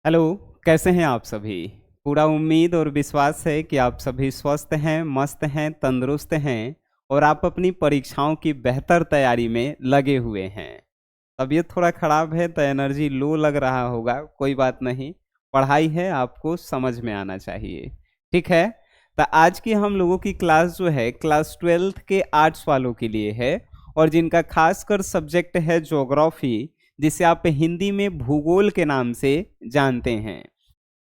Hello. कैसे हैं आप सभी? पूरा उम्मीद और विश्वास है कि आप सभी स्वस्थ हैं, मस्त हैं, तंदुरुस्त हैं और आप अपनी परीक्षाओं की बेहतर तैयारी में लगे हुए हैं। तबीयत थोड़ा खराब है तो एनर्जी लो लग रहा होगा, कोई बात नहीं। पढ़ाई है, आपको समझ में आना चाहिए। ठीक है। तो आज की हम लोगों की क्लास जो है क्लास 12th के आर्ट्स वालों के लिए है और जिनका खासकर सब्जेक्ट है ज्योग्राफी, जिसे आप हिंदी में भूगोल के नाम से जानते हैं।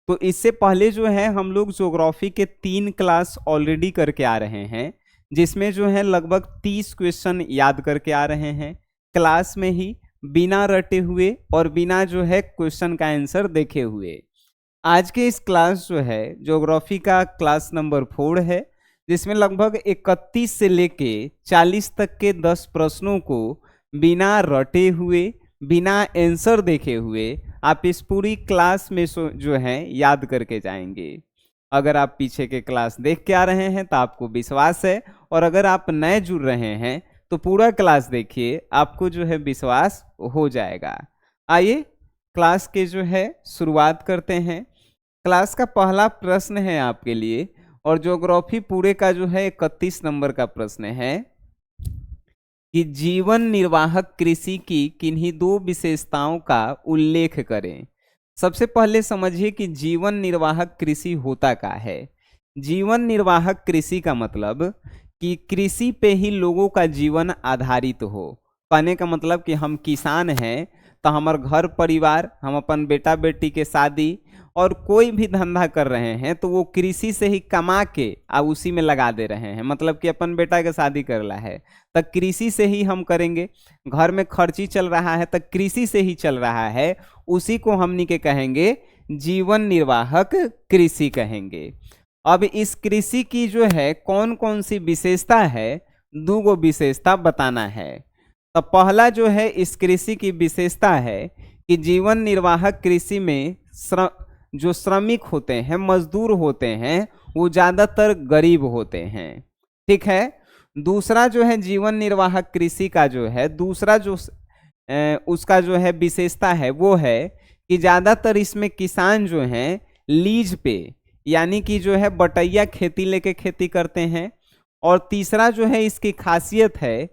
तो इससे पहले जो है हम लोग ज्योग्राफी के 3 क्लास ऑलरेडी करके आ रहे हैं, जिसमें जो है लगभग 30 क्वेश्चन याद करके आ रहे हैं क्लास में ही, बिना रटे हुए और बिना जो है क्वेश्चन का आंसर देखे हुए। आज के इस क्लास जो है ज्योग्राफी का क्लास नंबर 4 है, जिसमें लगभग 31 से लेके 40 तक के 10 प्रश्नों को बिना रटे हुए, बिना आंसर देखे हुए आप इस पूरी क्लास में जो है याद करके जाएंगे। अगर आप पीछे के क्लास देख के आ रहे हैं तो आपको विश्वास है, और अगर आप नए जुड़ रहे हैं तो पूरा क्लास देखिए, आपको जो है विश्वास हो जाएगा। आइए क्लास के जो है शुरुआत करते हैं। क्लास का पहला प्रश्न है आपके लिए, और ज्योग्राफी पूरे का जो है 31 नंबर का प्रश्न है कि जीवन निर्वाहक कृषि की किन्हीं दो विशेषताओं का उल्लेख करें। सबसे पहले समझिए कि जीवन निर्वाहक कृषि होता क्या है। जीवन निर्वाहक कृषि का मतलब कि कृषि पे ही लोगों का जीवन आधारित हो। कहने का मतलब कि हम किसान हैं तो हमार घर परिवार, हम अपन बेटा बेटी के शादी और कोई भी धंधा कर रहे हैं तो वो कृषि से ही कमा के उसी में लगा दे रहे हैं। मतलब कि अपन बेटा के शादी करला है तो कृषि से ही हम करेंगे, घर में खर्ची चल रहा है तो कृषि से ही चल रहा है, उसी को हमनी के कहेंगे जीवन निर्वाहक कृषि कहेंगे। अब इस कृषि की जो है कौन कौन सी विशेषता है, दो गो विशेषता बताना है। तो पहला जो है इस कृषि की विशेषता है कि जीवन निर्वाहक कृषि में जो श्रमिक होते हैं, मजदूर होते हैं, वो ज्यादातर गरीब होते हैं। ठीक है। दूसरा जो है जीवन निर्वाहक कृषि का जो है दूसरा जो उसका जो है विशेषता है वो है कि ज्यादातर इसमें किसान जो हैं लीज पे, यानी कि जो है बटैया खेती लेके खेती करते हैं। और तीसरा जो है इसकी खासियत है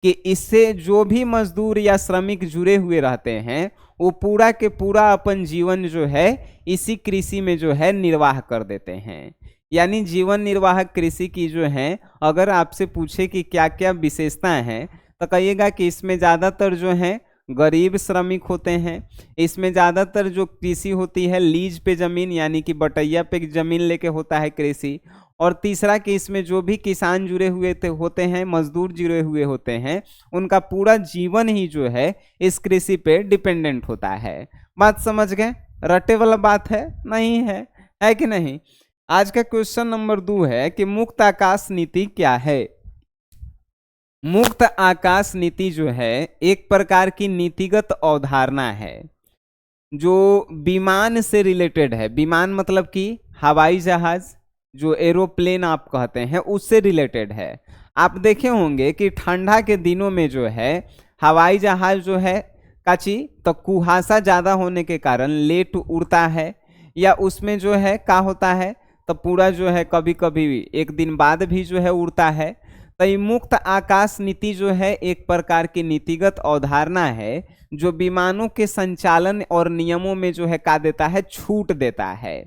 कि इससे जो भी मजदूर या श्रमिक जुड़े हुए रहते हैं वो पूरा के पूरा अपन जीवन जो है इसी कृषि में जो है निर्वाह कर देते हैं। यानी जीवन निर्वाहक कृषि की जो है अगर आपसे पूछे कि क्या क्या विशेषताएं हैं तो कहिएगा कि इसमें ज़्यादातर जो है गरीब श्रमिक होते हैं। इसमें ज़्यादातर जो कृषि होती है लीज पे ज़मीन, यानी कि बटैया पे ज़मीन लेके होता है कृषि। और तीसरा कि इसमें जो भी किसान जुड़े हुए होते हैं, मजदूर जुड़े हुए होते हैं, उनका पूरा जीवन ही जो है इस कृषि पे डिपेंडेंट होता है। बात समझ गए? रटे वाला बात है नहीं है कि नहीं? आज का क्वेश्चन नंबर 2 है कि मुक्त आकाश नीति क्या है। मुक्त आकाश नीति जो है एक प्रकार की नीतिगत अवधारणा है जो विमान से रिलेटेड है। विमान मतलब कि हवाई जहाज, जो एरोप्लेन आप कहते हैं, उससे रिलेटेड है। आप देखे होंगे कि ठंडा के दिनों में जो है हवाई जहाज जो है काची तो कुहासा ज़्यादा होने के कारण लेट उड़ता है, या उसमें जो है क्या होता है तो पूरा जो है कभी कभी एक दिन बाद भी जो है उड़ता है। तो ये मुक्त आकाश नीति जो है एक प्रकार की नीतिगत अवधारणा है जो विमानों के संचालन और नियमों में जो है का देता है, छूट देता है।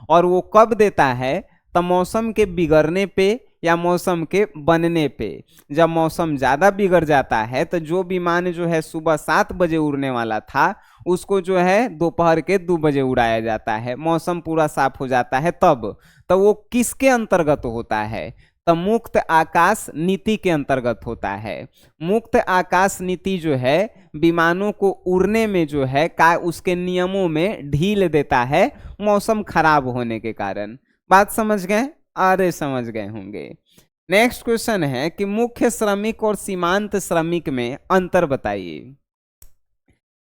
और वो कब देता है तो मौसम के बिगड़ने पे या मौसम के बनने पे। जब मौसम ज़्यादा बिगड़ जाता है तो जो विमान जो है सुबह 7 बजे उड़ने वाला था उसको जो है दोपहर के 2 बजे उड़ाया जाता है, मौसम पूरा साफ हो जाता है तब। तो वो किसके अंतर्गत होता है तो मुक्त आकाश नीति के अंतर्गत होता है। मुक्त आकाश नीति जो है विमानों को उड़ने में जो है का उसके नियमों में ढील देता है मौसम खराब होने के कारण। बात समझ गए? अरे समझ गए होंगे। नेक्स्ट क्वेश्चन है कि मुख्य श्रमिक और सीमांत श्रमिक में अंतर बताइए।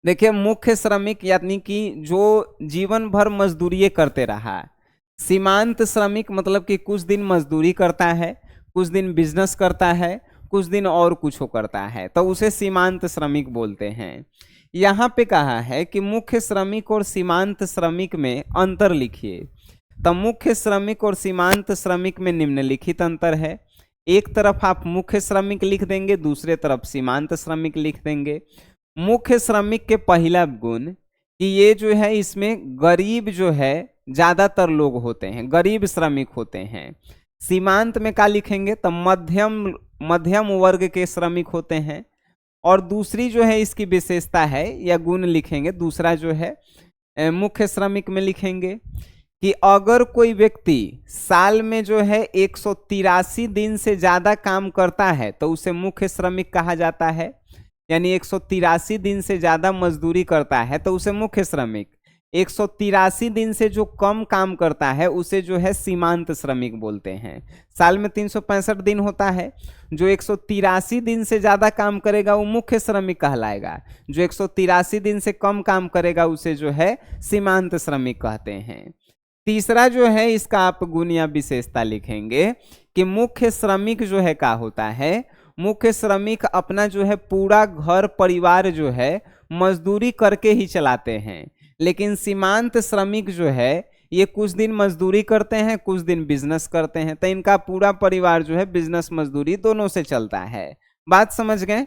देखिए मुख्य श्रमिक यानी कि जो जीवन भर मजदूरी करते रहा। सीमांत श्रमिक मतलब कि कुछ दिन मजदूरी करता है, कुछ दिन बिजनेस करता है, कुछ दिन और कुछ करता है, तो उसे सीमांत श्रमिक बोलते हैं। यहाँ पे कहा है कि मुख्य श्रमिक और सीमांत श्रमिक में अंतर लिखिए। तो मुख्य श्रमिक और सीमांत श्रमिक में निम्नलिखित अंतर है। एक तरफ आप मुख्य श्रमिक लिख देंगे, दूसरे तरफ सीमांत श्रमिक लिख देंगे। मुख्य श्रमिक के पहला गुण कि ये जो है इसमें गरीब जो है ज्यादातर लोग होते हैं, गरीब श्रमिक होते हैं। सीमांत में क्या लिखेंगे, तो मध्यम वर्ग के श्रमिक होते हैं। और दूसरी जो है इसकी विशेषता है या गुण लिखेंगे, दूसरा जो है मुख्य श्रमिक में लिखेंगे कि अगर कोई व्यक्ति साल में जो है 183 दिन से ज्यादा काम करता है तो उसे मुख्य श्रमिक कहा जाता है। यानी 183 दिन से ज्यादा मजदूरी करता है तो उसे मुख्य श्रमिक, 183 दिन से जो कम काम करता है उसे जो है सीमांत श्रमिक बोलते हैं। साल में 365 दिन होता है, जो 183 दिन से ज्यादा काम करेगा वो मुख्य श्रमिक कहलाएगा, जो 183 दिन से कम काम करेगा उसे जो है सीमांत श्रमिक कहते हैं। तीसरा जो है इसका आप गुण या विशेषता लिखेंगे कि मुख्य श्रमिक जो है क्या होता है, मुख्य श्रमिक अपना जो है पूरा घर परिवार जो है मजदूरी करके ही चलाते हैं। लेकिन सीमांत श्रमिक जो है ये कुछ दिन मजदूरी करते हैं, कुछ दिन बिजनेस करते हैं, तो इनका पूरा परिवार जो है बिजनेस मजदूरी दोनों से चलता है। बात समझ गए।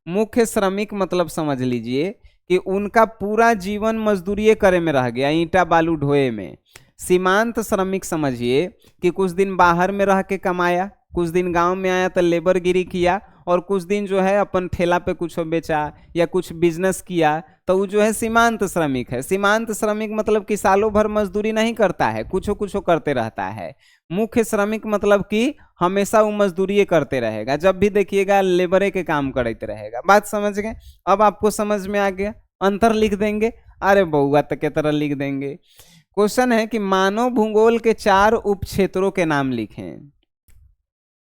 मुख्य श्रमिक मतलब समझ लीजिए कि उनका पूरा जीवन मजदूरी करे में रह गया, ईंटा बालू ढोए में। सीमांत श्रमिक समझिए कि कुछ दिन बाहर में रह के कमाया, कुछ दिन गांव में आया तो लेबरगिरी किया, और कुछ दिन जो है अपन ठेला पे कुछ बेचा या कुछ बिजनेस किया, तो वो जो है सीमांत श्रमिक है। सीमांत श्रमिक मतलब कि सालों भर मजदूरी नहीं करता है, कुछ करते रहता है। मुख्य श्रमिक मतलब कि हमेशा वो मजदूरी करते रहेगा, जब भी देखिएगा लेबरे के काम करते रहेगा। बात समझ गए। अब आपको समझ में आ गया। अंतर लिख देंगे, अरे बउआ तक के तरह लिख देंगे। क्वेश्चन है कि मानव भूगोल के 4 उप क्षेत्रों के नाम लिखें।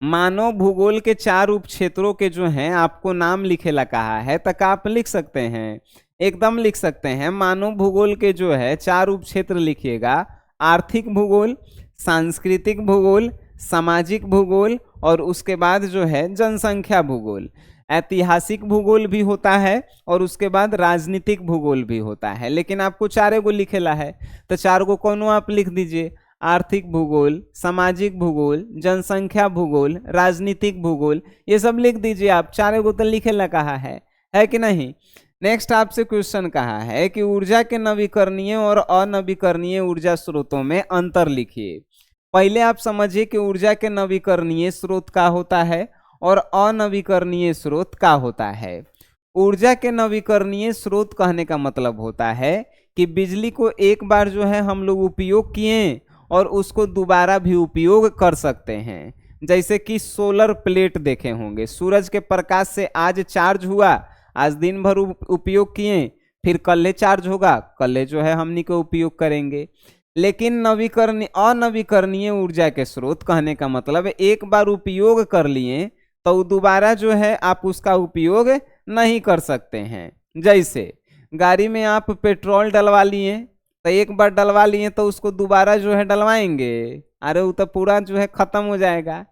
मानव भूगोल के 4 उप क्षेत्रों के जो हैं आपको नाम लिखेला कहा है, तक आप लिख सकते हैं, एकदम लिख सकते हैं। मानव भूगोल के जो है 4 उप क्षेत्र लिखिएगा। आर्थिक भूगोल, सांस्कृतिक भूगोल, सामाजिक भूगोल और उसके बाद जो है जनसंख्या भूगोल। ऐतिहासिक भूगोल भी होता है और उसके बाद राजनीतिक भूगोल भी होता है, लेकिन आपको 4 गो लिखेला है तो 4 गो कौनो आप लिख दीजिए। आर्थिक भूगोल, सामाजिक भूगोल, जनसंख्या भूगोल, राजनीतिक भूगोल, ये सब लिख दीजिए आप। 4 गो तो लिखेला कहा है कि नहीं। नेक्स्ट आपसे क्वेश्चन कहा है कि ऊर्जा के नवीकरणीय और अनवीकरणीय ऊर्जा स्रोतों में अंतर लिखिए। पहले आप समझिए कि ऊर्जा के नवीकरणीय स्रोत क्या होता है और अनवीकरणीय स्रोत क्या होता है। ऊर्जा के नवीकरणीय स्रोत कहने का मतलब होता है कि बिजली को एक बार जो है हम लोग उपयोग किए और उसको दोबारा भी उपयोग कर सकते हैं। जैसे कि सोलर प्लेट देखे होंगे, सूरज के प्रकाश से आज चार्ज हुआ, आज दिन भर उपयोग किए, फिर कल चार्ज होगा, कल जो है हमनी को उपयोग करेंगे। लेकिन अनवीकरणीय ऊर्जा के स्रोत कहने का मतलब एक बार उपयोग कर लिए तो दोबारा जो है आप उसका उपयोग नहीं कर सकते हैं। जैसे गाड़ी में आप पेट्रोल डलवा लिए, तो एक बार डलवा लिए तो उसको दोबारा जो है डलवाएंगे, अरे वो तो पूरा जो है खत्म हो जाएगा।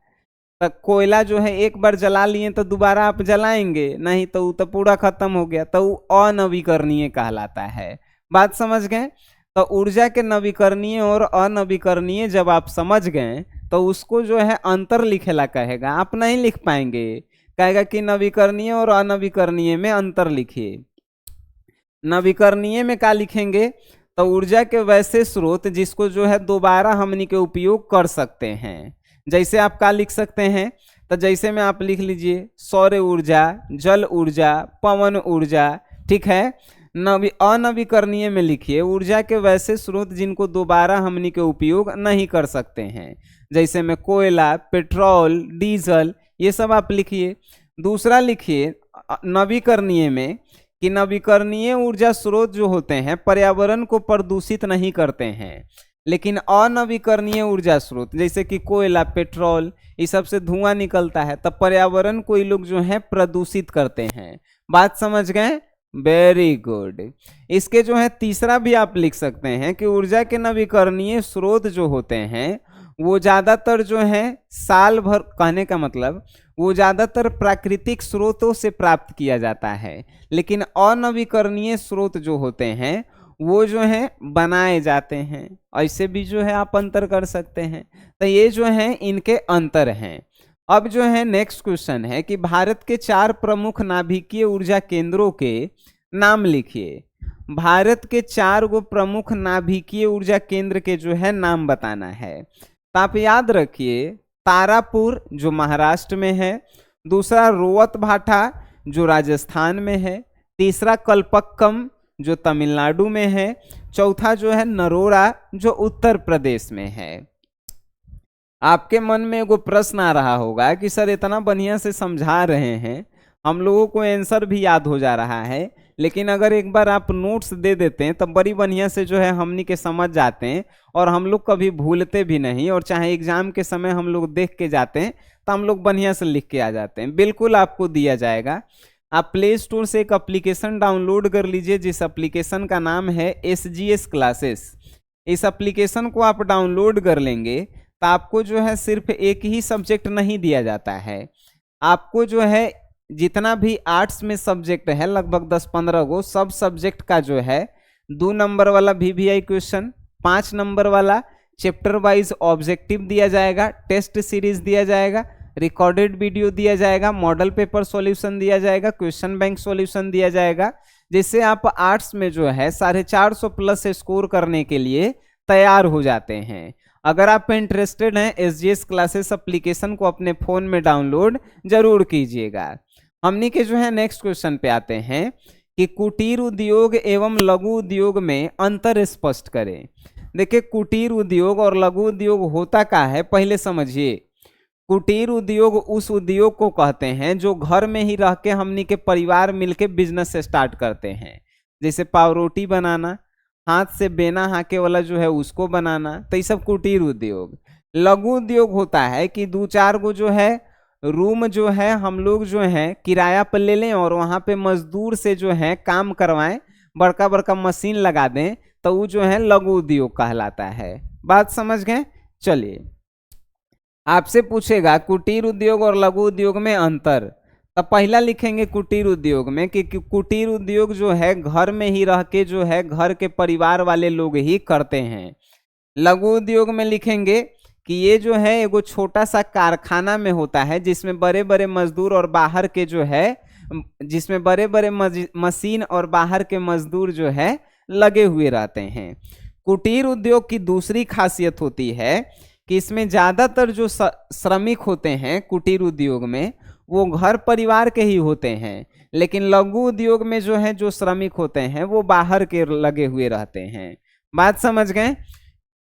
तो कोयला जो है एक बार जला लिए तो दोबारा आप जलाएंगे नहीं, तो वो तो पूरा खत्म हो गया, तो वो अनवीकरणीय कहलाता है। बात समझ गए। तो ऊर्जा के नवीकरणीय और अनवीकरणीय जब आप समझ गए तो उसको जो है अंतर लिखेला कहेगा, आप नहीं लिख पाएंगे, कहेगा कि नवीकरणीय और अनवीकरणीय में अंतर लिखिए। नवीकरणीय में क्या लिखेंगे, तो ऊर्जा के वैसे स्रोत जिसको जो है दोबारा हमनी के उपयोग कर सकते हैं। जैसे आप क्या लिख सकते हैं, तो जैसे में आप लिख लीजिए सौर ऊर्जा, जल ऊर्जा, पवन ऊर्जा, ठीक है। अनवीकरणीय में लिखिए ऊर्जा के वैसे स्रोत जिनको दोबारा हमनी के उपयोग नहीं कर सकते हैं, जैसे में कोयला, पेट्रोल, डीजल, ये सब आप लिखिए। दूसरा लिखिए नवीकरणीय में कि नवीकरणीय ऊर्जा स्रोत जो होते हैं पर्यावरण को प्रदूषित नहीं करते हैं, लेकिन अनवीकरणीय ऊर्जा स्रोत जैसे कि कोयला, पेट्रोल, इस सब से धुआं निकलता है, तब पर्यावरण को ये लोग जो है प्रदूषित करते हैं। बात समझ गए। Very good. इसके जो है तीसरा भी आप लिख सकते हैं कि ऊर्जा के नवीकरणीय स्रोत जो होते हैं वो ज्यादातर जो है साल भर, कहने का मतलब वो ज़्यादातर प्राकृतिक स्रोतों से प्राप्त किया जाता है, लेकिन अनवीकरणीय स्रोत जो होते हैं वो जो है बनाए जाते हैं। ऐसे भी जो है आप अंतर कर सकते हैं। तो ये जो है इनके अंतर हैं। अब जो है नेक्स्ट क्वेश्चन है कि भारत के 4 प्रमुख नाभिकीय ऊर्जा केंद्रों के नाम लिखिए। भारत के 4 गो प्रमुख नाभिकीय ऊर्जा केंद्र के जो है नाम बताना है। तो आप याद रखिए, तारापुर जो महाराष्ट्र में है, दूसरा रोहत भाटा जो राजस्थान में है, तीसरा कल्पक्कम जो तमिलनाडु में है, चौथा जो है नरोरा जो उत्तर प्रदेश में है। आपके मन में एगो प्रश्न आ रहा होगा कि सर इतना बढ़िया से समझा रहे हैं, हम लोगों को आंसर भी याद हो जा रहा है, लेकिन अगर एक बार आप नोट्स दे देते हैं तब बड़ी बढ़िया से जो है हमनी के समझ जाते हैं और हम लोग कभी भूलते भी नहीं, और चाहे एग्जाम के समय हम लोग देख के जाते हैं तो हम लोग बढ़िया से लिख के आ जाते हैं। बिल्कुल आपको दिया जाएगा। आप प्ले स्टोर से एक एप्लीकेशन डाउनलोड कर लीजिए जिस एप्लीकेशन का नाम है SGS क्लासेस। इस एप्लीकेशन को आप डाउनलोड कर लेंगे तो आपको जो है सिर्फ एक ही सब्जेक्ट नहीं दिया जाता है, आपको जो है जितना भी आर्ट्स में सब्जेक्ट है लगभग 10-15 गो, सब सब्जेक्ट का जो है 2 नंबर वाला VVI क्वेश्चन, 5 नंबर वाला चैप्टर वाइज ऑब्जेक्टिव दिया जाएगा, टेस्ट सीरीज दिया जाएगा, रिकॉर्डेड वीडियो दिया जाएगा, मॉडल पेपर सॉल्यूशन दिया जाएगा, क्वेश्चन बैंक सॉल्यूशन दिया जाएगा, जिससे आप आर्ट्स में जो है 450 प्लस स्कोर करने के लिए तैयार हो जाते हैं। अगर आप इंटरेस्टेड हैं SGS क्लासेस एप्लीकेशन को अपने फोन में डाउनलोड जरूर कीजिएगा। हमनी के जो है नेक्स्ट क्वेश्चन पे आते हैं कि कुटीर उद्योग एवं लघु उद्योग में अंतर स्पष्ट करें। देखिए, कुटीर उद्योग और लघु उद्योग होता क्या है पहले समझिए। कुटीर उद्योग उस उद्योग को कहते हैं जो घर में ही रह के हमनी के परिवार मिलके बिजनेस स्टार्ट करते हैं, जैसे पावरोटी बनाना, हाथ से बेना हाके वाला जो है उसको बनाना, तो ये सब कुटीर उद्योग। लघु उद्योग होता है कि 2-4 गो जो है रूम जो है हम लोग जो है किराया पर ले लें और वहाँ पे मजदूर से जो है काम करवाएं, बड़का बड़का मशीन लगा दें, तो वो जो है लघु उद्योग कहलाता है। बात समझ गए? चलिए, आपसे पूछेगा कुटीर उद्योग और लघु उद्योग में अंतर, तब पहला लिखेंगे कुटीर उद्योग में कि कुटीर उद्योग जो है घर में ही रह के जो है घर के परिवार वाले लोग ही करते हैं। लघु उद्योग में लिखेंगे कि ये जो है एगो छोटा सा कारखाना में होता है जिसमें बड़े बड़े मजदूर और बाहर के जो है जिसमें बड़े बड़े मशीन और बाहर के मजदूर जो है लगे हुए रहते हैं। कुटीर उद्योग की दूसरी खासियत होती है कि इसमें ज़्यादातर जो श्रमिक होते हैं कुटीर उद्योग में वो घर परिवार के ही होते हैं, लेकिन लघु उद्योग में जो है जो श्रमिक होते हैं वो बाहर के लगे हुए रहते हैं। बात समझ गए?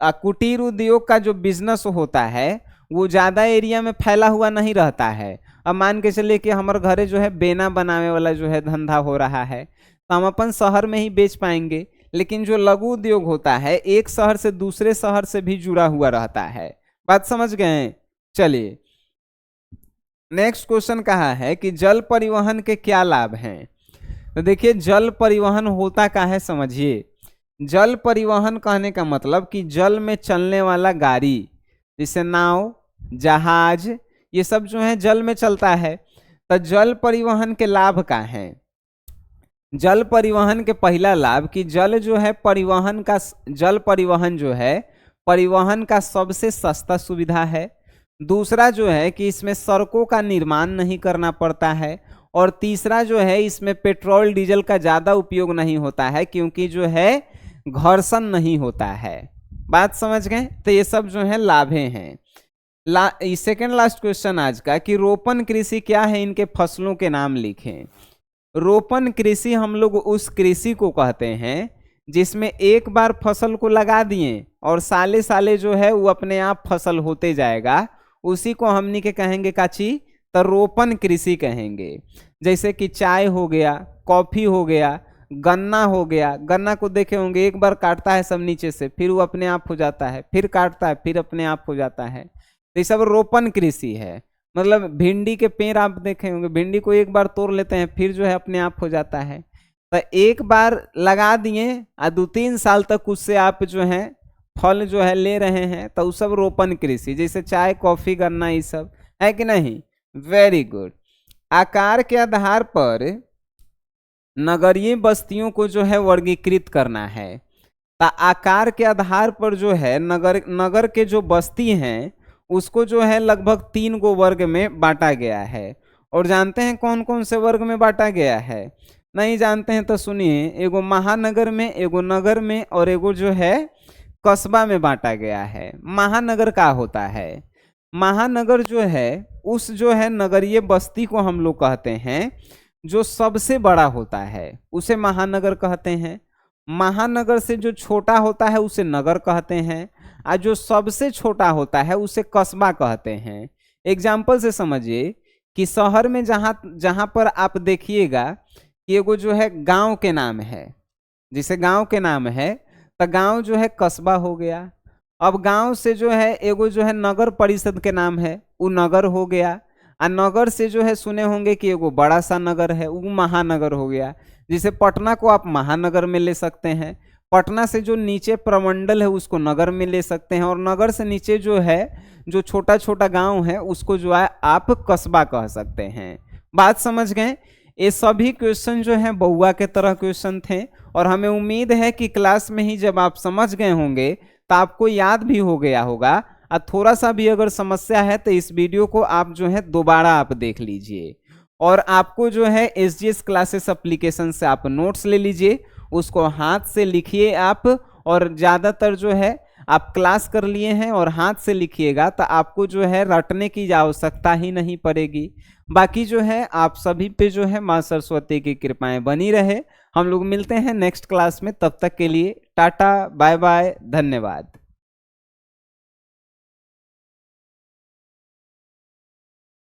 कुटीर उद्योग का जो बिजनेस होता है वो ज़्यादा एरिया में फैला हुआ नहीं रहता है। अब मान के चलिए कि हमारे घरे जो है बेना बनाने वाला जो है धंधा हो रहा है, तो हम अपन शहर में ही बेच पाएंगे, लेकिन जो लघु उद्योग होता है एक शहर से दूसरे शहर से भी जुड़ा हुआ रहता है। बात समझ गए? चलिए, नेक्स्ट क्वेश्चन कहा है कि जल परिवहन के क्या लाभ हैं। तो देखिए, जल परिवहन होता क्या है समझिए। जल परिवहन कहने का मतलब कि जल में चलने वाला गाड़ी, जैसे नाव, जहाज, ये सब जो है जल में चलता है। तो जल परिवहन के लाभ क्या है? जल परिवहन के पहला लाभ कि जल परिवहन जो है परिवहन का सबसे सस्ता सुविधा है। दूसरा जो है कि इसमें सड़कों का निर्माण नहीं करना पड़ता है, और तीसरा जो है इसमें पेट्रोल डीजल का ज़्यादा उपयोग नहीं होता है क्योंकि जो है घर्षण नहीं होता है। बात समझ गए? तो ये सब जो है लाभे हैं। सेकेंड लास्ट क्वेश्चन आज का कि रोपण कृषि क्या है, इनके फसलों के नाम लिखें। रोपण कृषि हम लोग उस कृषि को कहते हैं जिसमें एक बार फसल को लगा दिए और साले साले जो है वो अपने आप फसल होते जाएगा, उसी को हमनी के कहेंगे काची, तो रोपण कृषि कहेंगे। जैसे कि चाय हो गया, कॉफी हो गया, गन्ना हो गया। गन्ना को देखे होंगे एक बार काटता है सब नीचे से, फिर वो अपने आप हो जाता है, फिर काटता है, फिर अपने आप हो जाता है। तो ये सब रोपण कृषि है। मतलब भिंडी के पेड़ आप देखे होंगे, भिंडी को एक बार तोड़ लेते हैं फिर जो है अपने आप हो जाता है। तो एक बार लगा दिए और 2-3 साल तक उससे आप जो है फल जो है ले रहे हैं, तो वो सब रोपण कृषि। जैसे चाय, कॉफी, गन्ना, ये सब है कि नहीं, वेरी गुड। आकार के आधार पर नगरीय बस्तियों को जो है वर्गीकृत करना है। तो आकार के आधार पर जो है नगर नगर के जो बस्ती हैं उसको जो है लगभग 3 गो वर्ग में बांटा गया है। और जानते हैं कौन कौन से वर्ग में बांटा गया है? नहीं जानते हैं तो सुनिए, एगो महानगर में, एगो नगर में और एगो जो है कस्बा में बांटा गया है। महानगर का होता है, महानगर जो है उस जो है नगरीय बस्ती को हम लोग कहते हैं जो सबसे बड़ा होता है उसे महानगर कहते हैं। महानगर से जो छोटा होता है उसे नगर कहते हैं, और जो सबसे छोटा होता है उसे कस्बा कहते हैं। एग्जाम्पल से समझिए कि शहर में जहाँ जहाँ पर आप देखिएगा कि एगो जो है गांव के नाम है, जिसे गांव के नाम है, तो गांव जो है कस्बा हो गया। अब गांव से जो है एगो जो है नगर परिषद के नाम है, वो नगर हो गया। और नगर से जो है सुने होंगे कि एगो बड़ा सा नगर है, वो महानगर हो गया। जिसे पटना को आप महानगर में ले सकते हैं, पटना से जो नीचे प्रमंडल है उसको नगर में ले सकते हैं, और नगर से नीचे जो है जो छोटा छोटा गांव है उसको जो है आप कस्बा कह सकते हैं। बात समझ गए? ये सभी क्वेश्चन जो है बउआ के तरह क्वेश्चन थे, और हमें उम्मीद है कि क्लास में ही जब आप समझ गए होंगे तो आपको याद भी हो गया होगा। और थोड़ा सा भी अगर समस्या है तो इस वीडियो को आप जो है दोबारा आप देख लीजिए, और आपको जो है SGS क्लासेस एप्लीकेशन से आप नोट्स ले लीजिए, उसको हाथ से लिखिए आप। और ज़्यादातर जो है आप क्लास कर लिए हैं और हाथ से लिखिएगा तो आपको जो है रटने की आवश्यकता ही नहीं पड़ेगी। बाकी जो है आप सभी पे जो है माँ सरस्वती की कृपाएं बनी रहे। हम लोग मिलते हैं नेक्स्ट क्लास में, तब तक के लिए टाटा बाय बाय, धन्यवाद।